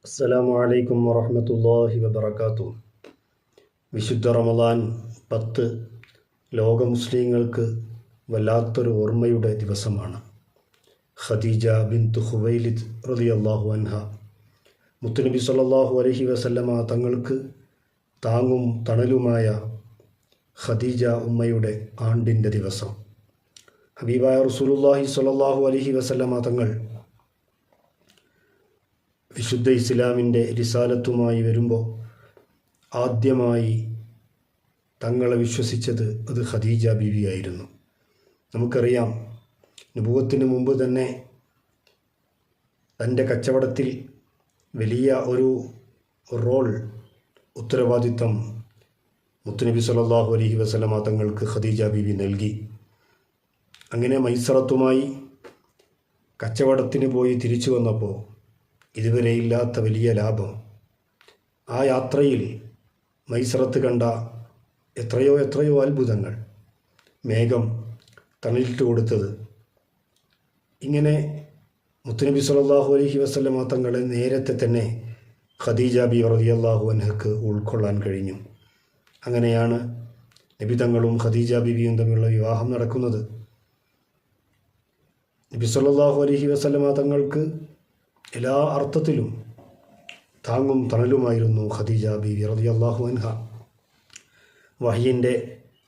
അസ്സലാമു അലൈക്കും വറഹ്മത്തുള്ളാഹി വബറകാതുഹു. വിശുദ്ധ റമദാൻ 10 ലോക മുസ്ലിങ്ങൾക്ക് വല്ലാത്തൊരു ഓർമ്മയുടെ ദിവസമാണ്. ഖദീജ ബിൻത്ത് ഖുവൈലിദ് റളിയല്ലാഹു അൻഹ മുത്തുനബി സ്വല്ലല്ലാഹു അലൈഹി വസല്ലമ തങ്ങൾക്ക് താങ്ങും തണലുമായ ഖദീജ ഉമ്മയുടെ ആണ്ടിൻ്റെ ദിവസം. ഹബീബായ റസൂലുള്ളാഹി സ്വല്ലല്ലാഹു അലൈഹി വസല്ലമ തങ്ങൾ വിശുദ്ധ ഇസ്ലാമിൻ്റെ റിസാലത്തുമായി വരുമ്പോൾ ആദ്യമായി തങ്ങളെ വിശ്വസിച്ചത് അത് ഖദീജ ബീവിയായിരുന്നു. നമുക്കറിയാം, നുബുവത്തിന് മുമ്പ് തന്നെ തൻ്റെ കച്ചവടത്തിൽ വലിയ ഒരു ഉത്തരവാദിത്തം മുത്തുനബി സ്വല്ലല്ലാഹു അലൈഹി വസല്ലമ തങ്ങൾക്ക് ഖദീജ ബീവി നൽകി. അങ്ങനെ മൈസറത്തുമായി കച്ചവടത്തിന് പോയി തിരിച്ചു വന്നപ്പോൾ ഇതുവരെയില്ലാത്ത വലിയ ലാഭം. ആ യാത്രയിൽ മൈസറത്ത് കണ്ട എത്രയോ അത്ഭുതങ്ങൾ, മേഘം തണലിട്ട് കൊടുത്തത്, ഇങ്ങനെ മുത്തുനബി സ്വല്ലല്ലാഹു അലൈഹി വസല്ലമ തങ്ങളെ നേരത്തെ തന്നെ ഖദീജ ബീവി റളിയല്ലാഹു അൻഹക്ക് ഉൾക്കൊള്ളാൻ കഴിഞ്ഞു. അങ്ങനെയാണ് നബി തങ്ങളും ഖദീജ ബീവിയും തമ്മിലുള്ള വിവാഹം നടക്കുന്നത്. നബി സ്വല്ലല്ലാഹു അലൈഹി വസല്ലമ തങ്ങൾക്ക് എല്ലാ അർത്ഥത്തിലും താങ്ങും തണലുമായിരുന്നു ഖദീജ ബീവി റളിയല്ലാഹു അൻഹ. വഹയിൻ്റെ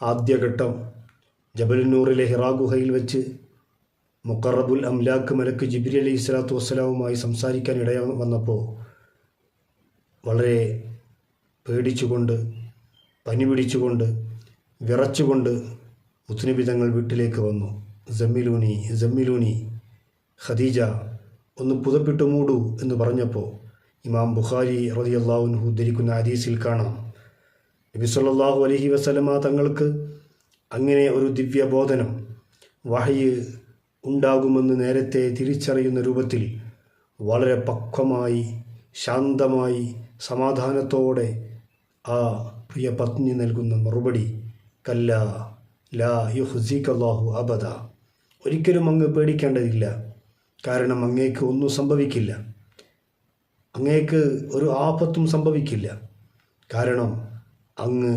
ആദ്യഘട്ടം ജബലുന്നൂറിലെ ഹിറാ ഗുഹയിൽ വെച്ച് മുഖറബുൽ അംലാക്ക് മലക്ക് ജിബ്രീൽ അലൈഹി സ്വലാത്തു വസ്സലാമുമായി സംസാരിക്കാൻ ഇടയ വന്നപ്പോൾ വളരെ പേടിച്ചുകൊണ്ട്, പനി പിടിച്ചുകൊണ്ട്, വിറച്ചുകൊണ്ട് മുത്തുനബി തങ്ങൾ വീട്ടിലേക്ക് വന്നു. ജമ്മിലൂനി ഖദീജ, ഒന്ന് പുതപ്പിട്ട് മൂടൂ എന്ന് പറഞ്ഞപ്പോൾ ഇമാം ബുഖാരി റളിയല്ലാഹു അൻഹു ഉദ്ധരിക്കുന്ന ഹദീസിൽ കാണാം, നബി സ്വല്ലല്ലാഹു അലൈഹി വസല്ലമ തങ്ങൾക്ക് അങ്ങനെ ഒരു ദിവ്യബോധനം, വഹയ് ഉണ്ടാകുമെന്ന് നേരത്തെ തിരിച്ചറിയുന്ന രൂപത്തിൽ വളരെ പക്വമായി, ശാന്തമായി, സമാധാനത്തോടെ ആ പ്രിയ പത്നി നൽകുന്ന മറുപടി, കല്ല ലാ യുഹ്സികല്ലാഹു അബദ, ഒരിക്കലും അങ്ങ് പേടിക്കേണ്ടതില്ല, കാരണം അങ്ങേക്ക് ഒന്നും സംഭവിക്കില്ല, അങ്ങേക്ക് ഒരു ആപത്തും സംഭവിക്കില്ല, കാരണം അങ്ങ്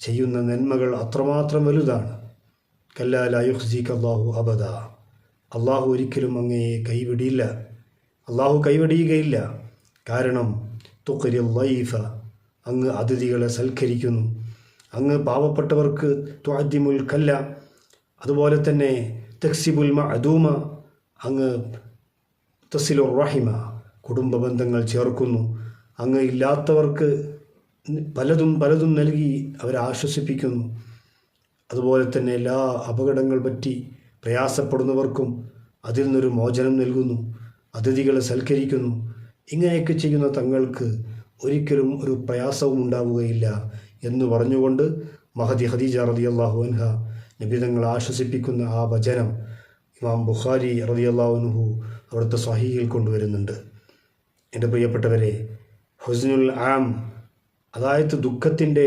ചെയ്യുന്ന നന്മകൾ അത്രമാത്രം വലുതാണ്. കല്ലാ ലാ യുഹ്സികല്ലാഹു അബദ, അള്ളാഹു ഒരിക്കലും അങ്ങയെ കൈവിടിയില്ല, അള്ളാഹു കൈവിടിയുകയില്ല, കാരണം തുഖ്രിൽ ലൈഫ, അങ്ങ് അതിഥികളെ സൽക്കരിക്കുന്നു, അങ്ങ് പാവപ്പെട്ടവർക്ക് തുഅദ്ദിമുൽ കല്ല, അതുപോലെ തന്നെ തക്സിബുൽ മഅദൂമ, അങ്ങ് തസിലുർ റഹിമ, കുടുംബ ബന്ധങ്ങൾ ചേർക്കുന്നു, അങ്ങ് ഇല്ലാത്തവർക്ക് പലതും നൽകി അവരെ ആശ്വസിപ്പിക്കുന്നു, അതുപോലെ തന്നെ എല്ലാ അപകടങ്ങൾ പറ്റി പ്രയാസപ്പെടുന്നവർക്കും അതിൽ നിന്നൊരു മോചനം നൽകുന്നു, അതിഥികളെ സൽക്കരിക്കുന്നു. ഇങ്ങനെയൊക്കെ ചെയ്യുന്ന തങ്ങൾക്ക് ഒരിക്കലും ഒരു പ്രയാസവും ഉണ്ടാവുകയില്ല എന്ന് പറഞ്ഞുകൊണ്ട് മഹദി ഖദീജ റളിയല്ലാഹു അൻഹ നബി തങ്ങളെ ആശ്വസിപ്പിക്കുന്ന ആ വചനം ഇമാം ബുഖാരി റളിയല്ലാഹു അൻഹു അവിടുത്തെ സ്വഹീഹിൽ കൊണ്ടുവരുന്നുണ്ട്. എൻ്റെ പ്രിയപ്പെട്ടവരെ, ഹുസ്നുൽ ആം, അതായത് ദുഃഖത്തിൻ്റെ,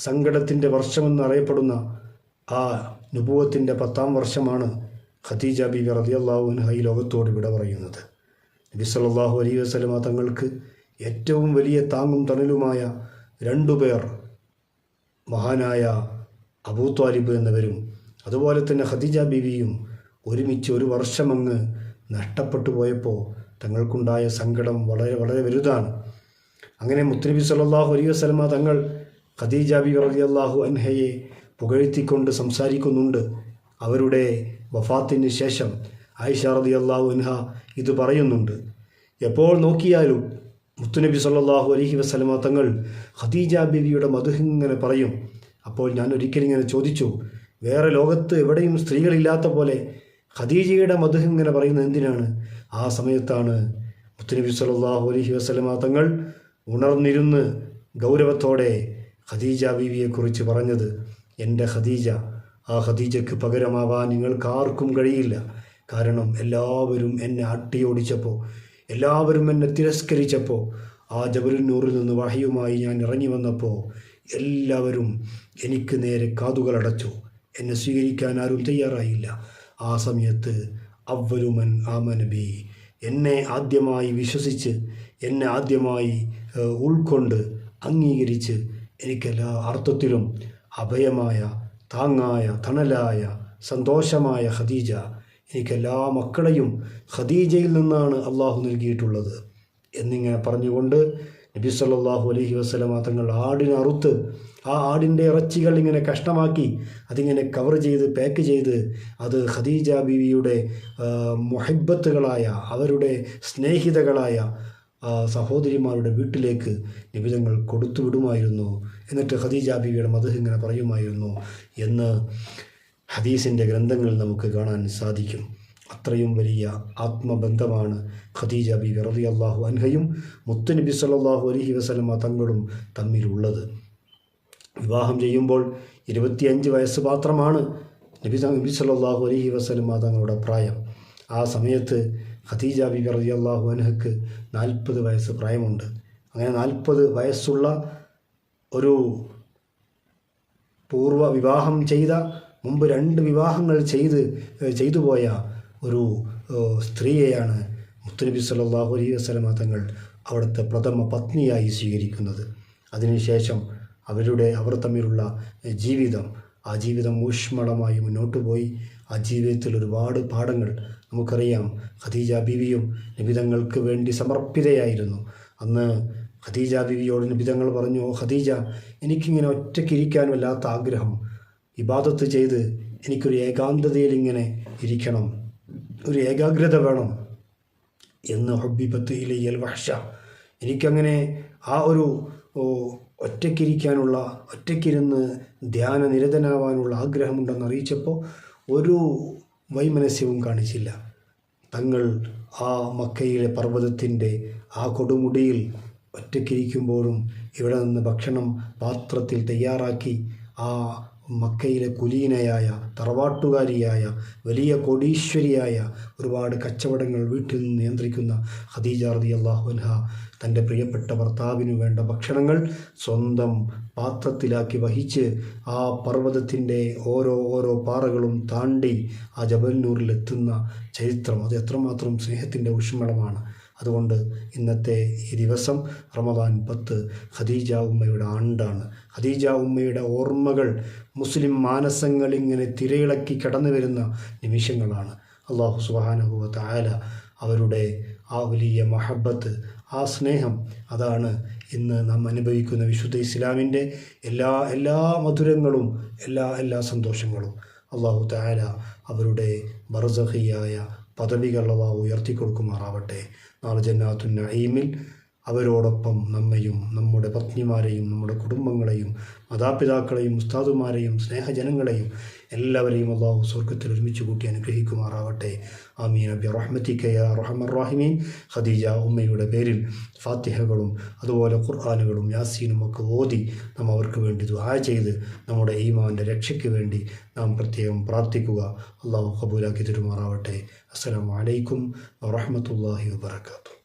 സങ്കടത്തിൻ്റെ വർഷമെന്നറിയപ്പെടുന്ന ആ നുബുവത്തിൻ്റെ 10ാം വർഷമാണ് ഖദീജ ബീവി റളിയല്ലാഹു അൻഹ ഈ ലോകത്തോട് വിട പറയുന്നത്. നബി സല്ലല്ലാഹു അലൈഹി വസല്ലമ തങ്ങൾക്ക് ഏറ്റവും വലിയ താങ്ങും തണലുമായ 2 പേർ, മഹാനായ അബൂ ത്വാലിബ് എന്നവരും അതുപോലെ തന്നെ ഖദീജ ബീവിയും ഒരുമിച്ച് ഒരു വർഷം അങ്ങ് നഷ്ടപ്പെട്ടു പോയപ്പോൾ തങ്ങൾക്കുണ്ടായ സങ്കടം വളരെ വലുതാണ്. അങ്ങനെ മുത്തുനബി സല്ലല്ലാഹു അലൈഹി വസല്ലമ തങ്ങൾ ഖദീജ ബീവി റളിയല്ലാഹു അൻഹയെ പുകഴ്ത്തിക്കൊണ്ട് സംസാരിക്കുന്നുണ്ട്. അവരുടെ വഫാത്തിന് ശേഷം ആയിഷ റളിയല്ലാഹു അൻഹ ഇത് പറയുന്നുണ്ട്, എപ്പോൾ നോക്കിയാലും മുത്തുനബി സല്ലല്ലാഹു അലൈഹി വസല്ലമ തങ്ങൾ ഖദീജ ബീവിയുടെ മദ്ഹ് ഇങ്ങനെ പറയും. അപ്പോൾ ഞാൻ ഒരിക്കലിങ്ങനെ ചോദിച്ചു, വേറെ ലോകത്ത് എവിടെയും സ്ത്രീകളില്ലാത്ത പോലെ ഖദീജയുടെ മദ്ഹ് ഇങ്ങനെ പറയുന്നത് എന്തിനാണ്? ആ സമയത്താണ് മുത്തുനബി സല്ലല്ലാഹു അലൈഹി വസല്ലമ തങ്ങൾ ഉണർന്നിരുന്ന് ഗൗരവത്തോടെ ഖദീജ ബീവിയെക്കുറിച്ച് പറഞ്ഞത്, എൻ്റെ ഖദീജ, ആ ഖദീജയ്ക്ക് പകരമാവാൻ നിങ്ങൾക്കാർക്കും കഴിയില്ല, കാരണം എല്ലാവരും എന്നെ അട്ടിയോടിച്ചപ്പോൾ, എല്ലാവരും എന്നെ തിരസ്കരിച്ചപ്പോൾ, ആ ജബലുന്നൂറിൽ നിന്ന് വഹയുമായി ഞാൻ ഇറങ്ങി വന്നപ്പോൾ എല്ലാവരും എനിക്ക് നേരെ കാതുകളടച്ചു, എന്നെ സ്വീകരിക്കാൻ ആരും തയ്യാറായില്ല. ആ സമയത്ത് അവലുമൻ ആമന ബി, എന്നെ ആദ്യമായി വിശ്വസിച്ച് എന്നെ ആദ്യമായി ഉൾക്കൊണ്ട് അംഗീകരിച്ച് എനിക്കെല്ലാ അർത്ഥത്തിലും അഭയമായ താങ്ങായ തണലായ സന്തോഷമായ ഖദീജ, എനിക്കെല്ലാ മക്കളെയും ഖദീജയിൽ നിന്നാണ് അള്ളാഹു നൽകിയിട്ടുള്ളത് എന്നിങ്ങനെ പറഞ്ഞുകൊണ്ട് നബി സല്ലല്ലാഹു അലൈഹി വസല്ലമ തങ്ങൾ ആടിനെ അറുത്ത് ആ ആടിൻ്റെ ഇറച്ചികൾ ഇങ്ങനെ കഷ്ണമാക്കി അതിങ്ങനെ കവർ ചെയ്ത് പാക്ക് ചെയ്ത് അത് ഖദീജ ബീവിയുടെ മുഹബ്ബത്തുകളായ അവരുടെ സ്നേഹിതകളായ സഹോദരിമാരുടെ വീട്ടിലേക്ക് നബി തങ്ങൾ കൊടുത്തു വിടുമായിരുന്നു. എന്നിട്ട് ഖദീജ ബീവിയുടെ മദ്ഹ് ഇങ്ങനെ പറയുമായിരുന്നു എന്ന് ഹദീസിൻ്റെ ഗ്രന്ഥങ്ങളിൽ നമുക്ക് കാണാൻ സാധിക്കും. അത്രയും വലിയ ആത്മബന്ധമാണ് ഖദീജ ബീവി റളിയല്ലാഹു അൻഹയും മുത്തുനബി സല്ലല്ലാഹു അലൈഹി വസല്ലമ തങ്ങളും തമ്മിലുള്ളത്. വിവാഹം ചെയ്യുമ്പോൾ 25 വയസ്സ് മാത്രമാണ് നബി സല്ലല്ലാഹു അലൈഹി വസല്ലമ തങ്ങളുടെ പ്രായം. ആ സമയത്ത് ഖദീജ ബീവി റളിയല്ലാഹു അൻഹയ്ക്ക് 40 വയസ്സ് പ്രായമുണ്ട്. അങ്ങനെ 40 വയസ്സുള്ള ഒരു വിവാഹം ചെയ്ത മുമ്പ് 2 വിവാഹങ്ങൾ ചെയ്തു പോയ ഒരു സ്ത്രീയെയാണ് മുത്തുനബി സല്ലല്ലാഹു അലൈഹി വസല്ലമ തങ്ങൾ അവിടുത്തെ പ്രഥമ പത്നിയായി സ്വീകരിക്കുന്നത്. അതിനുശേഷം അവർ തമ്മിലുള്ള ആ ജീവിതം ഊഷ്മളമായി മുന്നോട്ട് പോയി. ആ ജീവിതത്തിൽ ഒരുപാട് പാഠങ്ങൾ നമുക്കറിയാം. ഖദീജ ബീവിയും നബി തങ്ങൾക്ക് വേണ്ടി സമർപ്പിതയായിരുന്നു. അന്ന് ഖദീജ ബീവിയോട് നബി തങ്ങൾ പറഞ്ഞു, ഓ ഖദീജ, എനിക്കിങ്ങനെ ഒറ്റയ്ക്കിരിക്കാൻ വല്ലാത്ത ആഗ്രഹം, ഇബാദത്ത് ചെയ്ത് എനിക്കൊരു ഏകാന്തതയിൽ ഇങ്ങനെ ഇരിക്കണം, ഒരു ഏകാഗ്രത വേണം എന്ന്. ഹുബ്ബിബത്ത് ഇലയ്യൽ വഹ്ശ, എനിക്കങ്ങനെ ആ ഒരു ഒറ്റയ്ക്കിരുന്ന് ധ്യാനനിരതനാവാനുള്ള ആഗ്രഹമുണ്ടെന്ന് അറിയിച്ചപ്പോൾ ഒരു വൈമനസ്യവും കാണിച്ചില്ല. തങ്ങൾ ആ മക്കയിലെ പർവ്വതത്തിൻ്റെ ആ കൊടുമുടിയിൽ ഒറ്റയ്ക്കിരിക്കുമ്പോഴും ഇവിടെ നിന്ന് ഭക്ഷണം പാത്രത്തിൽ തയ്യാറാക്കി ആ മക്കയിലെ കുലീനയായ തറവാട്ടുകാരിയായ വലിയ കോടീശ്വരിയായ ഒരുപാട് കച്ചവടങ്ങൾ വീട്ടിൽ നിന്ന് നിയന്ത്രിക്കുന്ന ഖദീജ റളിയല്ലാഹു അൻഹ തൻ്റെ പ്രിയപ്പെട്ട ഭർത്താവിനു വേണ്ട ഭക്ഷണങ്ങൾ സ്വന്തം പാത്രത്തിലാക്കി വഹിച്ച് ആ പർവ്വതത്തിൻ്റെ ഓരോ പാറകളും താണ്ടി ആ ജബൽ നൂറിലെത്തുന്ന ചരിത്രം, അത് എത്രമാത്രം സ്നേഹത്തിൻ്റെ ഊഷ്മളമാണ്. അതുകൊണ്ട് ഇന്നത്തെ ഈ ദിവസം റമദാൻ 10 ഖദീജ ഉമ്മയുടെ ആണ്ടാണ്. ഖദീജ ഉമ്മയുടെ ഓർമ്മകൾ മുസ്ലിം മാനസങ്ങളിങ്ങനെ തിരയിളക്കി കടന്നു വരുന്ന നിമിഷങ്ങളാണ്. അല്ലാഹു സുബ്ഹാനഹു വ തആല അവരുടെ ആ വലിയ മഹബ്ബത്ത്, ആ സ്നേഹം, അതാണ് ഇന്ന് നാം അനുഭവിക്കുന്ന വിശുദ്ധ ഇസ്ലാമിൻ്റെ എല്ലാ മധുരങ്ങളും എല്ലാ സന്തോഷങ്ങളും. അല്ലാഹു തആല അവരുടെ ബർസഖിയായ പദവികൾ അല്ലാഹു ഉയർത്തിക്കൊടുക്കുമാറാവട്ടെ. നാളെ ജന്നാത്തുൻ നഈമിൽ അവരോടൊപ്പം നമ്മയും നമ്മുടെ പത്നിമാരെയും നമ്മുടെ കുടുംബങ്ങളെയും മാതാപിതാക്കളെയും ഉസ്താദുമാരെയും സ്നേഹജനങ്ങളെയും എല്ലാവരെയും അല്ലാഹു സ്വർഗ്ഗത്തിൽ ഒരുമിച്ച് കൂട്ടി അനുഗ്രഹിക്കുമാറാവട്ടെ. ആമീൻ ബിറഹ്മതിക യാ അർഹമർ റഹീമീൻ. ഖദീജ ഉമ്മയുടെ പേരിൽ ഫാത്തിഹകളും അതുപോലെ ഖുർആനുകളും യാസീനും ഒക്കെ ഓതി നാം അവർക്ക് വേണ്ടി ദുആ ചെയ്ത് നമ്മുടെ ഈമാൻ്റെ രക്ഷയ്ക്ക് വേണ്ടി നാം പ്രത്യേകം പ്രാർത്ഥിക്കുക. അല്ലാഹു ഖബൂലാക്കി തരുമാറാവട്ടെ. അസ്സലാമു അലൈക്കും വറഹ്മത്തുള്ളാഹി വബറകാതുഹു.